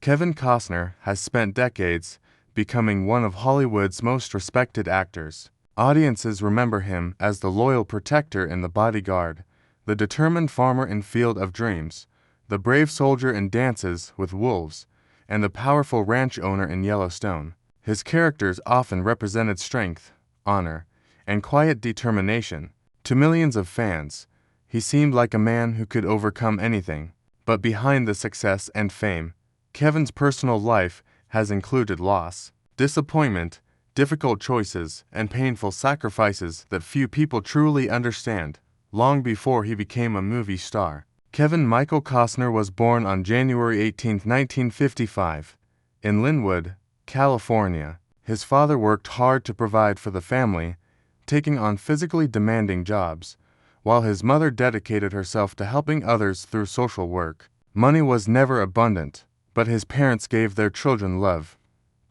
Kevin Costner has spent decades becoming one of Hollywood's most respected actors. Audiences remember him as the loyal protector in The Bodyguard, the determined farmer in Field of Dreams, the brave soldier in Dances with Wolves, and the powerful ranch owner in Yellowstone. His characters often represented strength, honor, and quiet determination. To millions of fans, he seemed like a man who could overcome anything. But behind the success and fame, Kevin's personal life has included loss, disappointment, difficult choices, and painful sacrifices that few people truly understand. Long before he became a movie star, Kevin Michael Costner was born on January 18, 1955, in Linwood, California. His father worked hard to provide for the family, taking on physically demanding jobs, while his mother dedicated herself to helping others through social work. Money was never abundant, but his parents gave their children love,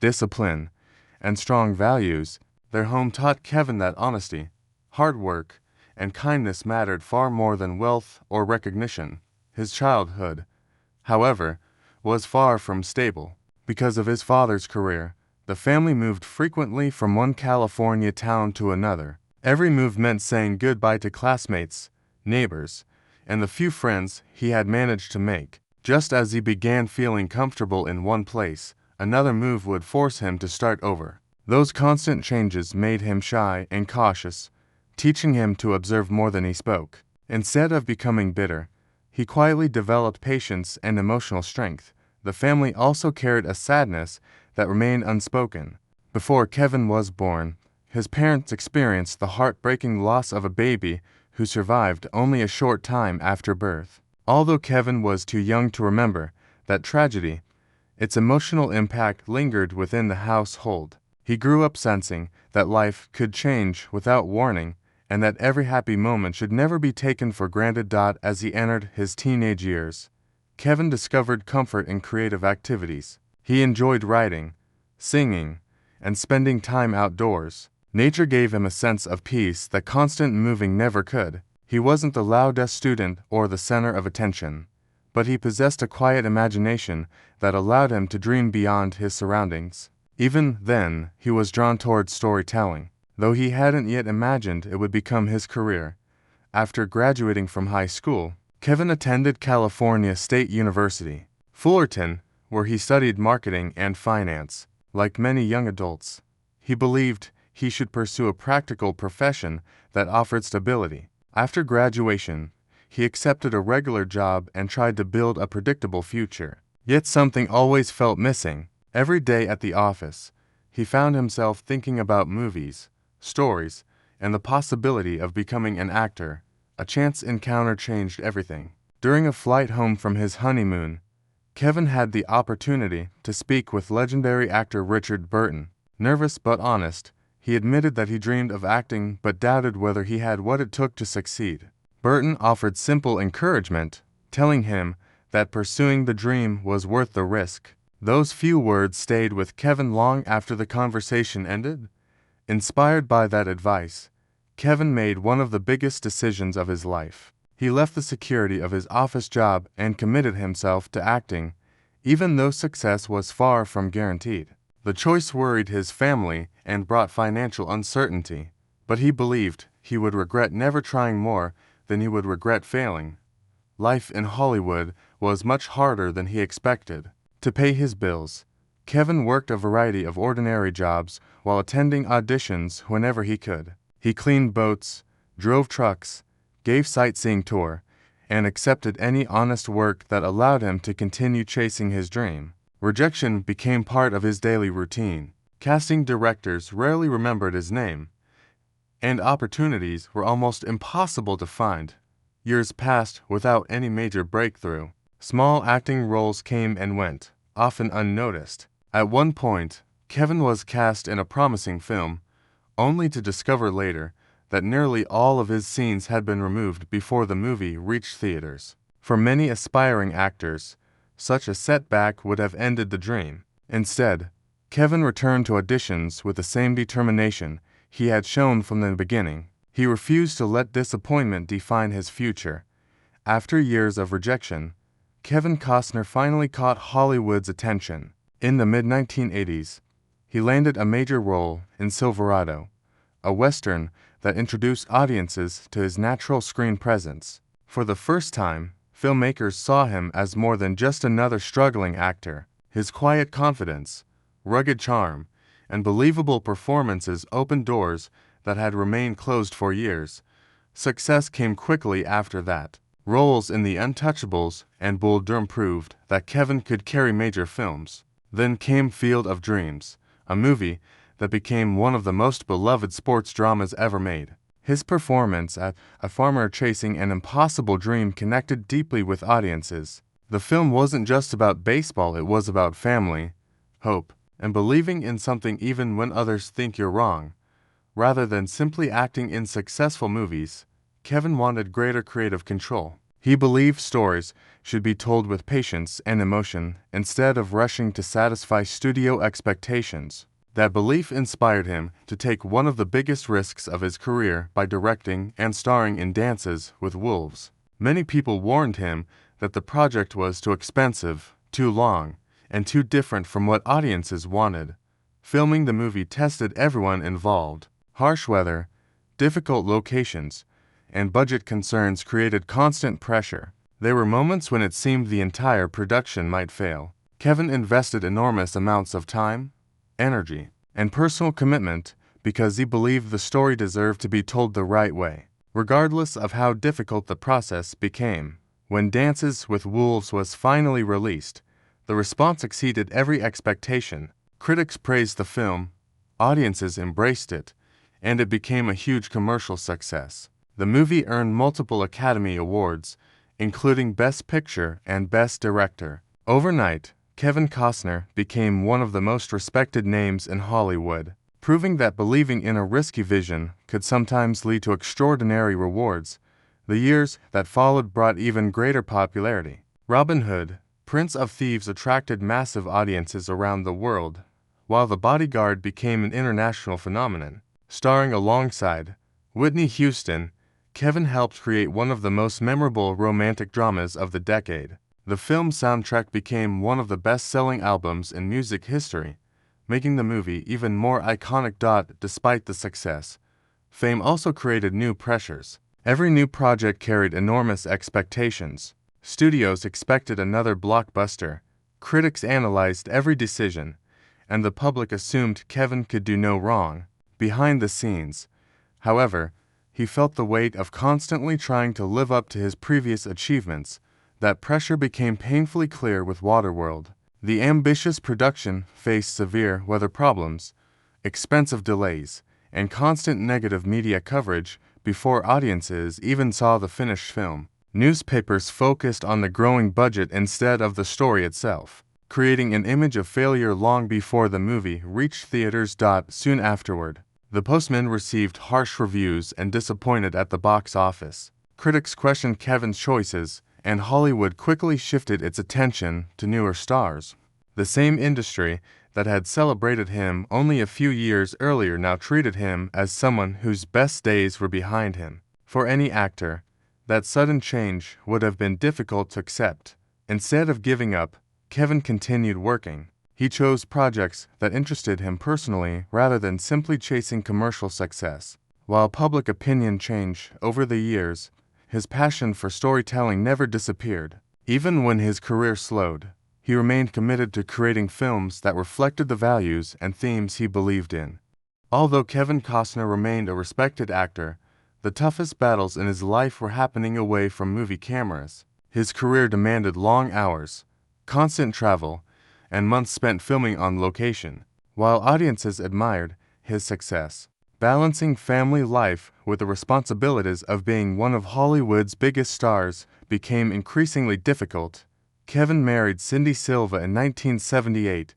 discipline, and strong values. Their home taught Kevin that honesty, hard work, and kindness mattered far more than wealth or recognition. His childhood, however, was far from stable. Because of his father's career, the family moved frequently from one California town to another. Every move meant saying goodbye to classmates, neighbors, and the few friends he had managed to make. Just as he began feeling comfortable in one place, another move would force him to start over. Those constant changes made him shy and cautious, teaching him to observe more than he spoke. Instead of becoming bitter, he quietly developed patience and emotional strength. The family also carried a sadness that remained unspoken. Before Kevin was born, his parents experienced the heartbreaking loss of a baby who survived only a short time after birth. Although Kevin was too young to remember that tragedy, its emotional impact lingered within the household. He grew up sensing that life could change without warning, and that every happy moment should never be taken for granted. As he entered his teenage years, Kevin discovered comfort in creative activities. He enjoyed writing, singing, and spending time outdoors. Nature gave him a sense of peace that constant moving never could. He wasn't the loudest student or the center of attention, but he possessed a quiet imagination that allowed him to dream beyond his surroundings. Even then, he was drawn towards storytelling, though he hadn't yet imagined it would become his career. After graduating from high school, Kevin attended California State University, Fullerton, where he studied marketing and finance. Like many young adults, he believed he should pursue a practical profession that offered stability. After graduation, he accepted a regular job and tried to build a predictable future. Yet something always felt missing. Every day at the office, he found himself thinking about movies, stories, and the possibility of becoming an actor. A chance encounter changed everything. During a flight home from his honeymoon, Kevin had the opportunity to speak with legendary actor Richard Burton. Nervous but honest, he admitted that he dreamed of acting but doubted whether he had what it took to succeed. Burton offered simple encouragement, telling him that pursuing the dream was worth the risk. Those few words stayed with Kevin long after the conversation ended. Inspired by that advice, Kevin made one of the biggest decisions of his life. He left the security of his office job and committed himself to acting, even though success was far from guaranteed. The choice worried his family and brought financial uncertainty, but he believed he would regret never trying more than he would regret failing. Life in Hollywood was much harder than he expected. To pay his bills, Kevin worked a variety of ordinary jobs while attending auditions whenever he could. He cleaned boats, drove trucks, gave sightseeing tours, and accepted any honest work that allowed him to continue chasing his dream. Rejection became part of his daily routine. Casting directors rarely remembered his name, and opportunities were almost impossible to find. Years passed without any major breakthrough. Small acting roles came and went, often unnoticed. At one point, Kevin was cast in a promising film, only to discover later that nearly all of his scenes had been removed before the movie reached theaters. For many aspiring actors, such a setback would have ended the dream. Instead, Kevin returned to auditions with the same determination he had shown from the beginning. He refused to let disappointment define his future. After years of rejection, Kevin Costner finally caught Hollywood's attention. In the mid-1980s, he landed a major role in Silverado, a Western that introduced audiences to his natural screen presence. For the first time, filmmakers saw him as more than just another struggling actor. His quiet confidence, rugged charm, and believable performances opened doors that had remained closed for years. Success came quickly after that. Roles in The Untouchables and Bull Durham proved that Kevin could carry major films. Then came Field of Dreams, a movie that became one of the most beloved sports dramas ever made. His performance as a farmer chasing an impossible dream connected deeply with audiences. The film wasn't just about baseball, it was about family, hope, and believing in something even when others think you're wrong. Rather than simply acting in successful movies, Kevin wanted greater creative control. He believed stories should be told with patience and emotion instead of rushing to satisfy studio expectations. That belief inspired him to take one of the biggest risks of his career by directing and starring in Dances with Wolves. Many people warned him that the project was too expensive, too long, and too different from what audiences wanted. Filming the movie tested everyone involved. Harsh weather, difficult locations, and budget concerns created constant pressure. There were moments when it seemed the entire production might fail. Kevin invested enormous amounts of time, energy, and personal commitment because he believed the story deserved to be told the right way, regardless of how difficult the process became. When Dances with Wolves was finally released, the response exceeded every expectation. Critics praised the film, audiences embraced it, and it became a huge commercial success. The movie earned multiple Academy Awards, including Best Picture and Best Director. Overnight, Kevin Costner became one of the most respected names in Hollywood, proving that believing in a risky vision could sometimes lead to extraordinary rewards. The years that followed brought even greater popularity. Robin Hood, Prince of Thieves attracted massive audiences around the world, while The Bodyguard became an international phenomenon. Starring alongside Whitney Houston, Kevin helped create one of the most memorable romantic dramas of the decade. The film's soundtrack became one of the best-selling albums in music history, making the movie even more iconic. Despite the success, fame also created new pressures. Every new project carried enormous expectations. Studios expected another blockbuster, critics analyzed every decision, and the public assumed Kevin could do no wrong. Behind the scenes, however, he felt the weight of constantly trying to live up to his previous achievements. That pressure became painfully clear with Waterworld. The ambitious production faced severe weather problems, expensive delays, and constant negative media coverage before audiences even saw the finished film. Newspapers focused on the growing budget instead of the story itself, creating an image of failure long before the movie reached theaters. Soon afterward, The Postman received harsh reviews and disappointed at the box office. Critics questioned Kevin's choices, and Hollywood quickly shifted its attention to newer stars. The same industry that had celebrated him only a few years earlier now treated him as someone whose best days were behind him. For any actor, that sudden change would have been difficult to accept. Instead of giving up, Kevin continued working. He chose projects that interested him personally rather than simply chasing commercial success. While public opinion changed over the years, his passion for storytelling never disappeared. Even when his career slowed, he remained committed to creating films that reflected the values and themes he believed in. Although Kevin Costner remained a respected actor, the toughest battles in his life were happening away from movie cameras. His career demanded long hours, constant travel, and months spent filming on location. While audiences admired his success, balancing family life with the responsibilities of being one of Hollywood's biggest stars became increasingly difficult. Kevin married Cindy Silva in 1978,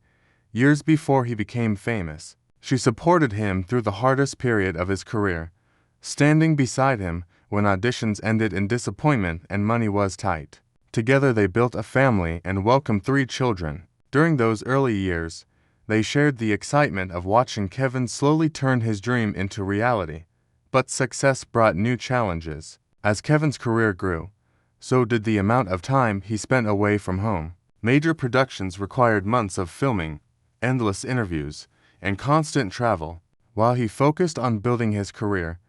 years before he became famous. She supported him through the hardest period of his career, standing beside him when auditions ended in disappointment and money was tight. Together they built a family and welcomed 3 children. During those early years, they shared the excitement of watching Kevin slowly turn his dream into reality. But success brought new challenges. As Kevin's career grew, so did the amount of time he spent away from home. Major productions required months of filming, endless interviews, and constant travel. While he focused on building his career,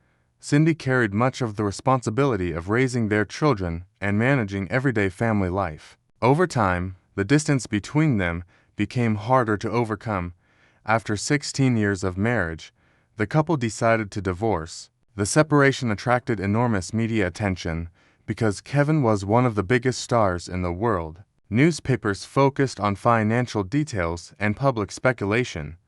Cindy carried much of the responsibility of raising their children and managing everyday family life. Over time, the distance between them became harder to overcome. After 16 years of marriage, the couple decided to divorce. The separation attracted enormous media attention because Kevin was one of the biggest stars in the world. Newspapers focused on financial details and public speculation,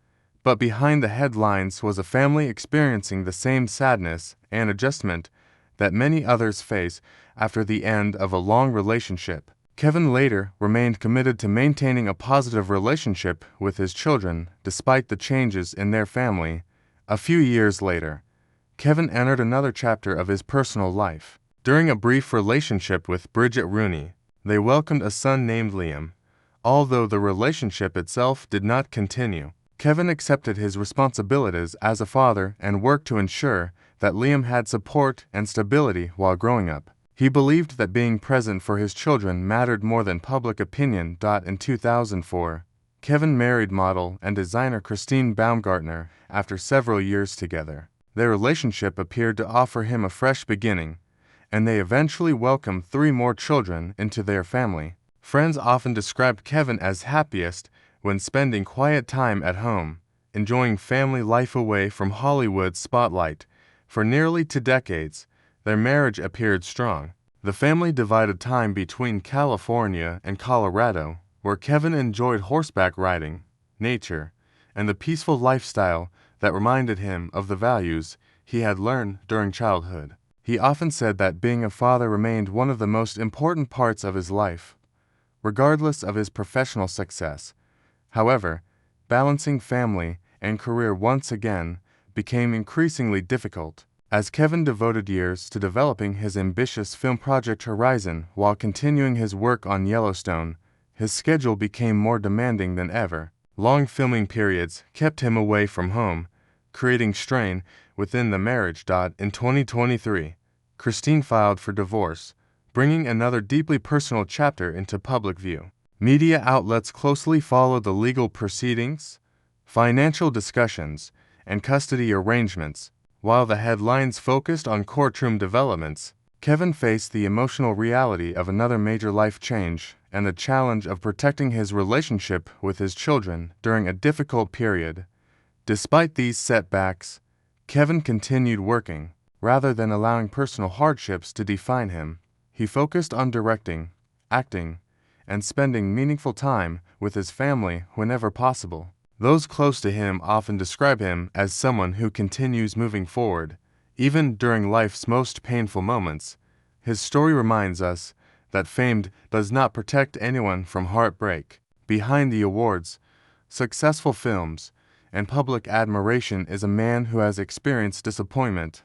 but behind the headlines was a family experiencing the same sadness and adjustment that many others face after the end of a long relationship. Kevin later remained committed to maintaining a positive relationship with his children despite the changes in their family. A few years later, Kevin entered another chapter of his personal life. During a brief relationship with Bridget Rooney, they welcomed a son named Liam. Although the relationship itself did not continue, Kevin accepted his responsibilities as a father and worked to ensure that Liam had support and stability while growing up. He believed that being present for his children mattered more than public opinion. In 2004, Kevin married model and designer Christine Baumgartner after several years together. Their relationship appeared to offer him a fresh beginning, and they eventually welcomed 3 more children into their family. Friends often described Kevin as happiest when spending quiet time at home, enjoying family life away from Hollywood's spotlight. For nearly 2 decades, their marriage appeared strong. The family divided time between California and Colorado, where Kevin enjoyed horseback riding, nature, and the peaceful lifestyle that reminded him of the values he had learned during childhood. He often said that being a father remained one of the most important parts of his life, regardless of his professional success. However, balancing family and career once again became increasingly difficult. As Kevin devoted years to developing his ambitious film project Horizon while continuing his work on Yellowstone, his schedule became more demanding than ever. Long filming periods kept him away from home, creating strain within the marriage. In 2023, Christine filed for divorce, bringing another deeply personal chapter into public view. Media outlets closely followed the legal proceedings, financial discussions, and custody arrangements. While the headlines focused on courtroom developments, Kevin faced the emotional reality of another major life change and the challenge of protecting his relationship with his children during a difficult period. Despite these setbacks, Kevin continued working. Rather than allowing personal hardships to define him, he focused on directing, acting, and spending meaningful time with his family whenever possible. Those close to him often describe him as someone who continues moving forward, even during life's most painful moments. His story reminds us that fame does not protect anyone from heartbreak. Behind the awards, successful films, and public admiration is a man who has experienced disappointment,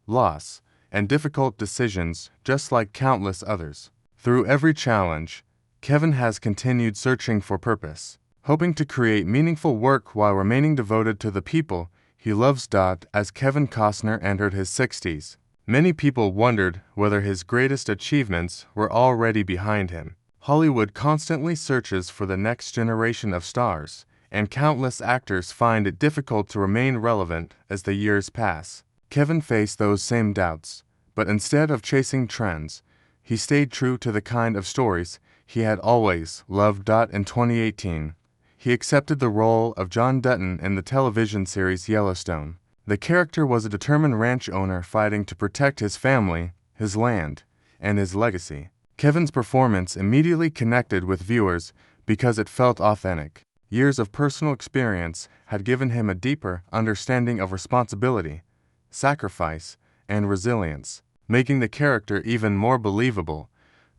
loss, and difficult decisions just like countless others. Through every challenge, Kevin has continued searching for purpose, hoping to create meaningful work while remaining devoted to the people he loves. As Kevin Costner entered his 60s, many people wondered whether his greatest achievements were already behind him. Hollywood constantly searches for the next generation of stars, and countless actors find it difficult to remain relevant as the years pass. Kevin faced those same doubts, but instead of chasing trends, he stayed true to the kind of stories he had always loved. In 2018, he accepted the role of John Dutton in the television series Yellowstone. The character was a determined ranch owner fighting to protect his family, his land, and his legacy. Kevin's performance immediately connected with viewers because it felt authentic. Years of personal experience had given him a deeper understanding of responsibility, sacrifice, and resilience, making the character even more believable.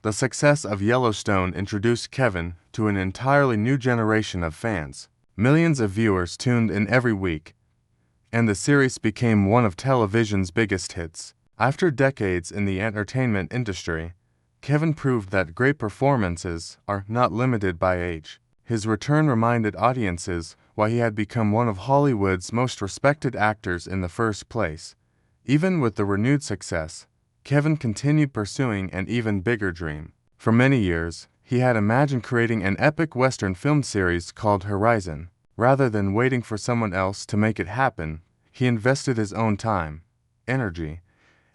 The success of Yellowstone introduced Kevin to an entirely new generation of fans. Millions of viewers tuned in every week, and the series became one of television's biggest hits. After decades in the entertainment industry, Kevin proved that great performances are not limited by age. His return reminded audiences why he had become one of Hollywood's most respected actors in the first place. Even with the renewed success, Kevin continued pursuing an even bigger dream. For many years, he had imagined creating an epic Western film series called Horizon. Rather than waiting for someone else to make it happen, he invested his own time, energy,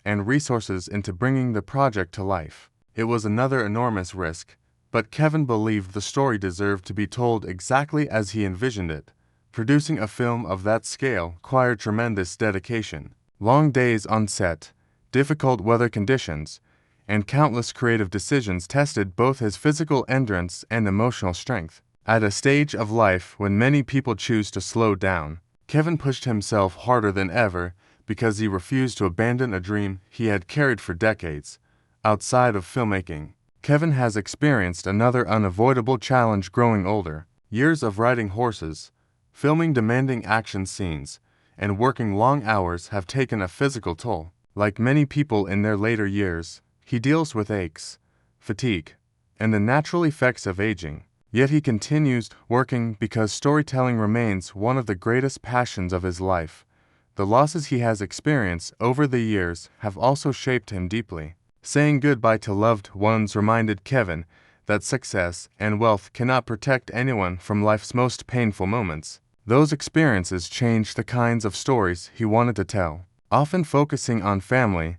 and resources into bringing the project to life. It was another enormous risk, but Kevin believed the story deserved to be told exactly as he envisioned it. Producing a film of that scale required tremendous dedication. Long days on set, difficult weather conditions, and countless creative decisions tested both his physical endurance and emotional strength. At a stage of life when many people choose to slow down, Kevin pushed himself harder than ever because he refused to abandon a dream he had carried for decades. Outside of filmmaking, Kevin has experienced another unavoidable challenge growing older. Years of riding horses, filming demanding action scenes, and working long hours have taken a physical toll. Like many people in their later years, he deals with aches, fatigue, and the natural effects of aging. Yet he continues working because storytelling remains one of the greatest passions of his life. The losses he has experienced over the years have also shaped him deeply. Saying goodbye to loved ones reminded Kevin that success and wealth cannot protect anyone from life's most painful moments. Those experiences changed the kinds of stories he wanted to tell, often focusing on family,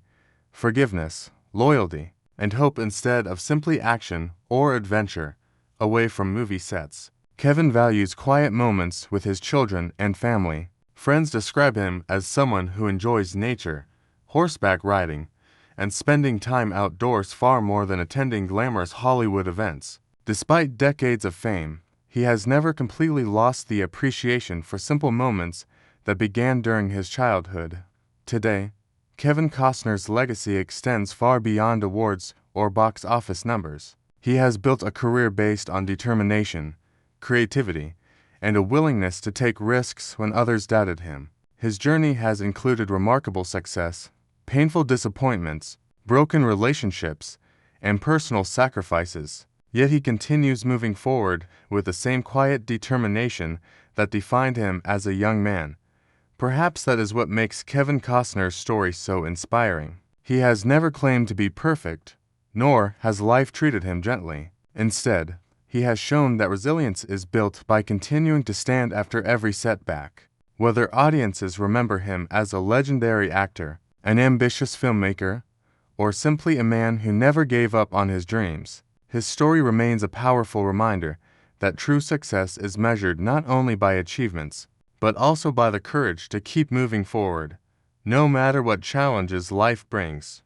forgiveness, loyalty, and hope instead of simply action or adventure. Away from movie sets, Kevin values quiet moments with his children and family. Friends describe him as someone who enjoys nature, horseback riding, and spending time outdoors far more than attending glamorous Hollywood events. Despite decades of fame, he has never completely lost the appreciation for simple moments that began during his childhood. Today, Kevin Costner's legacy extends far beyond awards or box office numbers. He has built a career based on determination, creativity, and a willingness to take risks when others doubted him. His journey has included remarkable success, painful disappointments, broken relationships, and personal sacrifices. Yet he continues moving forward with the same quiet determination that defined him as a young man. Perhaps that is what makes Kevin Costner's story so inspiring. He has never claimed to be perfect, nor has life treated him gently. Instead, he has shown that resilience is built by continuing to stand after every setback. Whether audiences remember him as a legendary actor, an ambitious filmmaker, or simply a man who never gave up on his dreams, his story remains a powerful reminder that true success is measured not only by achievements, but also by the courage to keep moving forward, no matter what challenges life brings.